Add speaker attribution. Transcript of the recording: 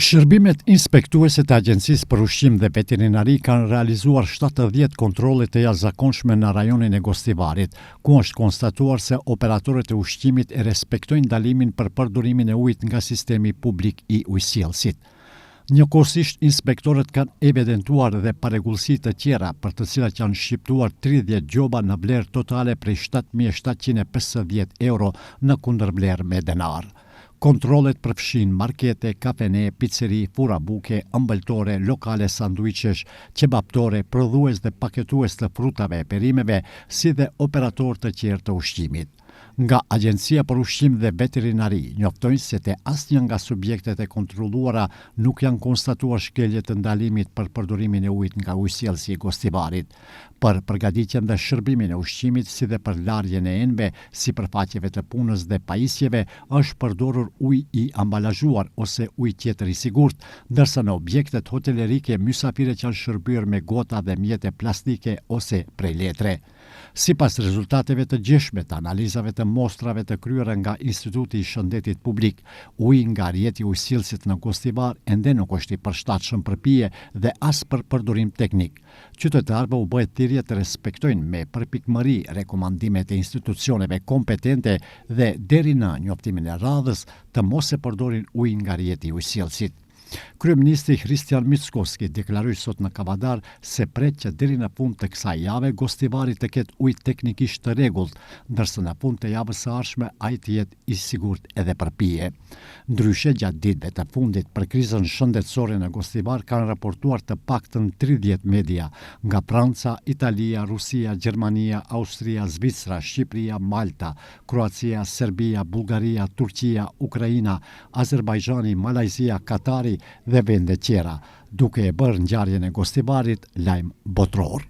Speaker 1: Shërbimet inspektuese të Agjencisë për Ushqim dhe Veterinari kanë realizuar 70 kontrole të jashtëzakonshme në rajonin e Gostivarit, ku është konstatuar se operatorët e ushqimit e respektojnë ndalimin për përdorimin e ujit nga sistemi publik i ujësjellësit. Njëkohësisht, inspektorët kanë evidentuar dhe paregullsi të tjera për të cilat janë shqiptuar 30 gjoba në vlerë totale prej 7.750 euro në kundërvlerë me denar. Kontrollet përfshin markete, kafene, pizzeri, furabuke, ëmbëltore, lokale sanduiqesh, qebaptore, prodhues dhe paketues të frutave e perimeve, si dhe operator të tjerë të ushqimit. Nga Agjencia për Ushqim dhe Veterinari njoftojnë se te asnjë nga subjektet e kontrolluara nuk janë konstatuar shkelje të ndalimit për përdorimin e ujit nga ujësjellësi i Gostivarit. Për përgatitjen dhe shërbimin e ushqimit, si dhe për larjen e enëve, sipërfaqeve të punës dhe pajisjeve, është përdorur ujë i ambalazhuar ose ujë tjetër i sigurt, ndërsa në objektet hotelerike mysafiret janë shërbyer me gota dhe mjete plastike ose prej letre. Sipas rezultateve të gjeshme të analizave të mostrave të kryera nga Instituti i Shëndetit Publik, uji nga rjeti ujësjellësit në Gostivar ende nuk është i përshtatshëm për pije dhe as për përdorim teknik. Qytetarëve u bëhet thirrje të respektojnë me përpikmëri rekomandimet e institucioneve kompetente dhe deri në njoftimin e radhës të mos e përdorin ujin nga rjeti i ujësjellësit. Kryeministri Hristian Mickoski deklaroi sot në Kavadar se pret që deri në fund të kësaj jave Gostivari të ketë ujë teknikisht të rregullt, ndërsa në fund të javës së ardhshme ai të jetë i sigurt edhe për pije. Ndryshe, gjatë ditëve të fundit për krizën shëndetësore në Gostivar kanë raportuar të paktën 30 media nga Franca, Italia, Rusia, Gjermania, Austria, Zvicra, Shqipëria, Malta, Kroacia, Serbia, Bullgaria, Turqia, Ukraina, Azerbajxhani, Malajzia, Katari dhe vende tjera, duke e bërë ngjarjen e Gostivarit lajm botror.